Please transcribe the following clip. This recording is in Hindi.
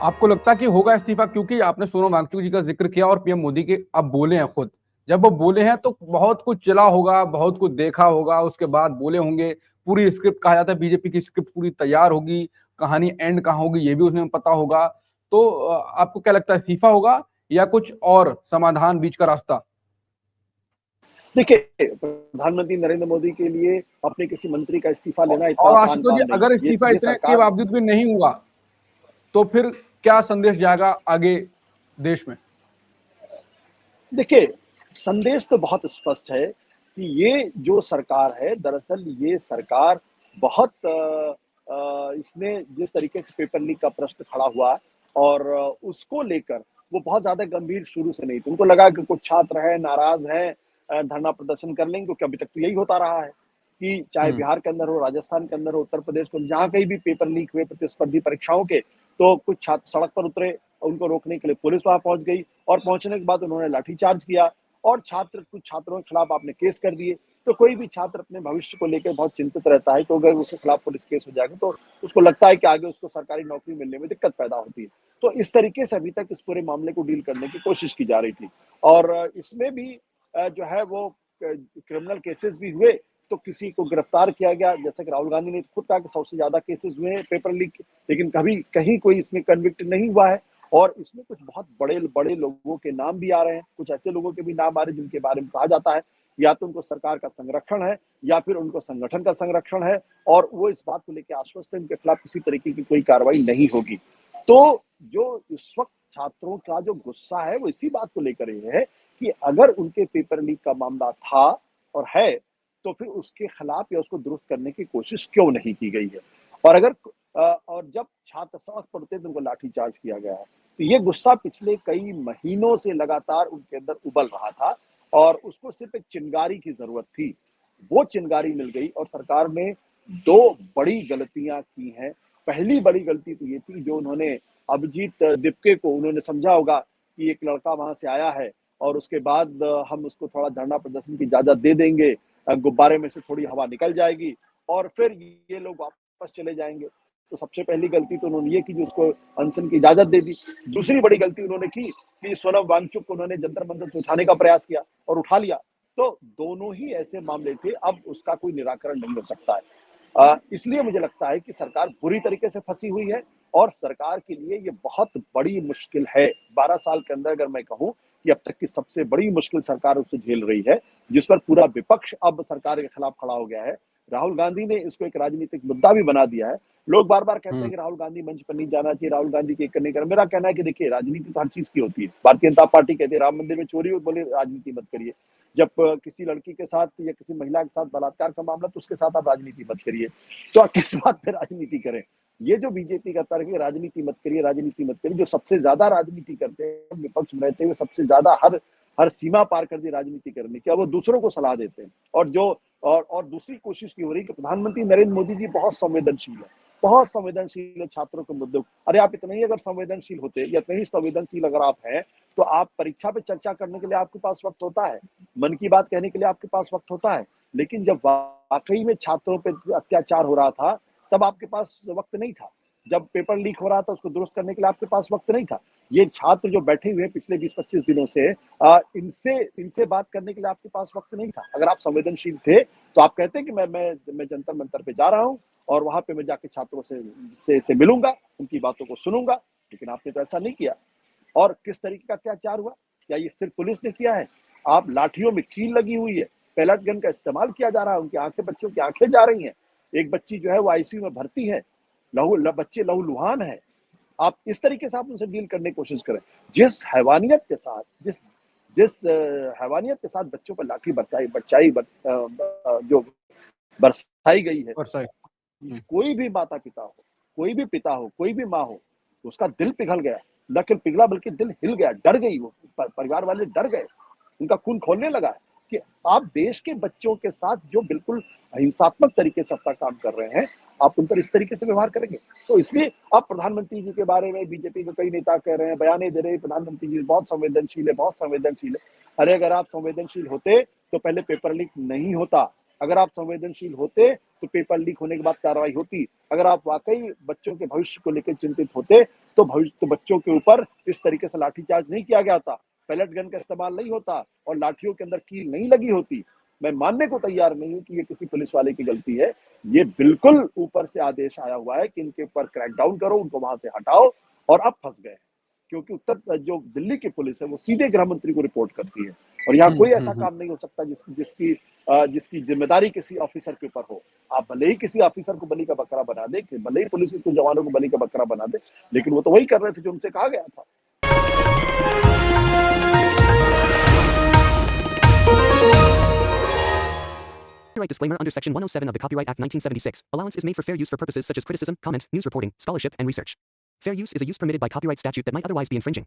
आपको लगता है कि होगा इस्तीफा? क्योंकि आपने सोनम वांगचुक जी का जिक्र किया और पीएम मोदी के अब बोले हैं खुद। जब वो बोले हैं तो बहुत कुछ चला होगा, बहुत कुछ देखा होगा, उसके बाद बोले होंगे। पूरी स्क्रिप्ट, कहा जाता है बीजेपी की स्क्रिप्ट पूरी तैयार होगी, कहानी एंड कहाँ होगी ये भी उन्हें पता होगा। तो आपको क्या लगता है, इस्तीफा होगा या कुछ और समाधान, बीच का रास्ता? देखिए, प्रधानमंत्री नरेंद्र मोदी के लिए अपने किसी मंत्री का इस्तीफा लेना इतना और आसान आशुतोष जी, काम नहीं अगर है। इस्तीफा ये इतने के सरकार बावजूद भी नहीं हुआ तो फिर क्या संदेश जाएगा आगे देश में? देखिए, संदेश तो बहुत स्पष्ट है कि ये जो सरकार है, दरअसल ये सरकार बहुत इसने जिस तरीके से पेपर लीक का प्रश्न खड़ा हुआ और उसको लेकर वो बहुत ज़्यादा गंभीर शुरू से नहीं थे। उनको लगा कि कुछ छात्र हैं, नाराज़ हैं, धरना प्रदर्शन कर लेंगे, क्योंकि अभी तक तो यही होता रहा है कि चाहे हम्म। बिहार के अंदर हो, राजस्थान के अंदर हो, उत्तर प्रदेश के, जहाँ कहीं भी पेपर लीक हुए प्रतिस्पर्धी परीक्षाओं के, तो कुछ छात्र सड़क पर उतरे, उनको रोकने के लिए पुलिस वहां पहुंच गई और पहुंचने के बाद उन्होंने लाठीचार्ज किया और कुछ छात्रों के खिलाफ आपने केस कर दिए। तो कोई भी छात्र अपने भविष्य को लेकर बहुत चिंतित रहता है, तो अगर उसके खिलाफ पुलिस केस हो जाएगा तो उसको लगता है कि आगे उसको सरकारी नौकरी मिलने में दिक्कत पैदा होती है। तो इस तरीके से अभी तक इस पूरे मामले को डील करने की कोशिश की जा रही थी और इसमें भी जो है वो क्रिमिनल केसेस भी हुए, तो किसी को गिरफ्तार किया गया, जैसे कि राहुल गांधी ने खुद कहा कि 100 से ज्यादा केसेस हुए हैं पेपर लीक, लेकिन कभी कहीं कोई इसमें कन्विक्ट नहीं हुआ है। और इसमें कुछ बहुत बड़े बड़े लोगों के नाम भी आ रहे हैं, कुछ ऐसे लोगों के भी नाम आ रहे हैं जिनके बारे में कहा जाता है या तो उनको सरकार का संरक्षण है या फिर उनको संगठन का संरक्षण है और वो इस बात को लेकर आश्वस्त है उनके खिलाफ किसी तरीके की कोई कार्रवाई नहीं होगी। तो जो इस वक्त छात्रों का जो गुस्सा है वो इसी बात को लेकर ही है कि अगर उनके पेपर लीक का मामला था और है, तो फिर उसके खिलाफ या उसको दुरुस्त करने की कोशिश क्यों नहीं की गई है। और अगर और जब छात्र सड़क पर उतरे तो उनको लाठीचार्ज किया गया है। तो ये गुस्सा पिछले कई महीनों से लगातार उनके अंदर उबल रहा था और उसको सिर्फ एक चिंगारी की जरूरत थी। वो चिंगारी मिल गई और सरकार ने दो बड़ी गलतियां की हैं। पहली बड़ी गलती तो ये थी जो उन्होंने अभिजीत दिपके को उन्होंने समझा होगा कि एक लड़का वहां से आया है और उसके बाद हम उसको थोड़ा धरना प्रदर्शन की इजाजत दे देंगे, गुब्बारे में से थोड़ी हवा निकल जाएगी और फिर ये लोग वापस चले जाएंगे। तो सबसे पहली गलती तो उन्होंने ये की जो उसको अनशन की इजाजत दे दी। दूसरी बड़ी गलती उन्होंने की कि सोनम वांगचुक को उन्होंने जंतर मंतर से उठाने का प्रयास किया और उठा लिया। तो दोनों ही ऐसे मामले थे, अब उसका कोई निराकरण नहीं हो सकता है। इसलिए मुझे लगता है कि सरकार बुरी तरीके से फंसी हुई है और सरकार के लिए ये बहुत बड़ी मुश्किल है। 12 साल के अंदर अगर मैं कहूं कि अब तक की सबसे बड़ी मुश्किल सरकार उससे झेल रही है, जिस पर पूरा विपक्ष अब सरकार के खिलाफ खड़ा हो गया है। राहुल गांधी ने इसको एक राजनीतिक मुद्दा भी बना दिया है। लोग बार बार कहते हैं हम्म। कि राहुल गांधी मंच पर नहीं जाना चाहिए, राहुल गांधी के करने का। मेरा कहना है कि देखिए, राजनीति तो हर चीज की होती है। भारतीय जनता पार्टी कहती है राम मंदिर में चोरी हो, बोले राजनीति मत करिए। जब किसी लड़की के साथ या किसी महिला के साथ बलात्कार का मामला, तो उसके साथ आप राजनीति मत करिए। तो आप किस बात पे राजनीति करें? ये जो बीजेपी का तर्क है राजनीति मत करिए, राजनीति मत करिए, जो सबसे ज्यादा राजनीति करते हैं विपक्ष में रहते हुए, सबसे ज्यादा हर हर सीमा पार कर दी राजनीति करने की, अब वो दूसरों को सलाह देते हैं। और जो और दूसरी कोशिश की हो रही है कि प्रधानमंत्री नरेंद्र मोदी जी बहुत संवेदनशील है, बहुत संवेदनशील है छात्रों के मुद्दों। अरे आप इतने ही अगर संवेदनशील होते या इतने ही संवेदनशील अगर आप हैं, तो आप परीक्षा पे चर्चा करने के लिए आपके पास वक्त होता है, मन की बात कहने के लिए आपके पास वक्त होता है। लेकिन जब वाकई में छात्रों पे अत्याचार हो रहा था, तब आपके पास वक्त नहीं था। जब पेपर लीक हो रहा था, उसको दुरुस्त करने के लिए आपके पास वक्त नहीं था। ये छात्र जो बैठे हुए हैं पिछले 20-25 दिनों से, इनसे इनसे बात करने के लिए आपके पास वक्त नहीं था। अगर आप संवेदनशील थे तो आप कहते हैं कि मैं जंतर मंतर पे जा रहा हूँ और वहां पे मैं जाके छात्रों से मिलूंगा, उनकी बातों को सुनूंगा। लेकिन आपने तो ऐसा नहीं किया। और किस तरीके का अत्याचार हुआ? क्या ये सिर्फ पुलिस ने किया है? आप लाठियों में कील लगी हुई है, पैलेट गन का इस्तेमाल किया जा रहा है, उनकी आंखें, बच्चों की आंखें जा रही हैं। एक बच्ची जो है वो आईसीयू में भर्ती है, बच्चे लहूलुहान है। आप इस तरीके से आप उनसे डील करने की कोशिश करें। जिस हैवानियत के साथ जिस जिस हैवानियत के साथ बच्चों पर लाठी जो बरसाई गई है, और सही। कोई भी माता पिता हो, कोई भी पिता हो, कोई भी माँ हो, उसका दिल पिघल गया। न केवल पिघला बल्कि दिल हिल गया, डर गई वो, परिवार वाले डर गए, उनका खून खोलने लगा कि आप देश के बच्चों के साथ जो बिल्कुल हिंसात्मक तरीके से अपना काम कर रहे हैं, आप उन पर इस तरीके से व्यवहार करेंगे। तो इसलिए अब प्रधानमंत्री जी के बारे में बीजेपी के कई नेता कह रहे हैं, बयाने दे रहे हैं, प्रधानमंत्री जी बहुत संवेदनशील है, बहुत संवेदनशील है। अरे अगर आप संवेदनशील होते तो पहले पेपर लीक नहीं होता। अगर आप संवेदनशील होते तो पेपर लीक होने के बाद कार्रवाई होती। अगर आप वाकई बच्चों के भविष्य को लेकर चिंतित होते तो बच्चों के ऊपर इस तरीके से लाठीचार्ज नहीं किया गया था, पैलेट गन का इस्तेमाल नहीं होता और लाठियों के अंदर कील नहीं लगी होती। मैं मानने को तैयार नहीं हूं कि ये किसी पुलिस वाले की गलती है। ये बिल्कुल ऊपर से आदेश आया हुआ है कि इनके ऊपर क्रैकडाउन करो, उनको वहां से हटाओ, और अब फंस गए। क्योंकि जो दिल्ली की पुलिस है वो सीधे गृह मंत्री को रिपोर्ट करती है, और यहाँ कोई ऐसा काम नहीं हो सकता जिसकी जिम्मेदारी किसी ऑफिसर के ऊपर हो। आप भले ही किसी ऑफिसर को बलि का बकरा बना दे, भले ही पुलिस के कुछ जवानों को बलि का बकरा बना दे, लेकिन वो तो वही कर रहे थे जो उनसे कहा गया था। Copyright disclaimer under Section 107 of the Copyright Act 1976. Allowance is made for fair use for purposes such as criticism, comment, news reporting, scholarship, and research. Fair use is a use permitted by copyright statute that might otherwise be infringing.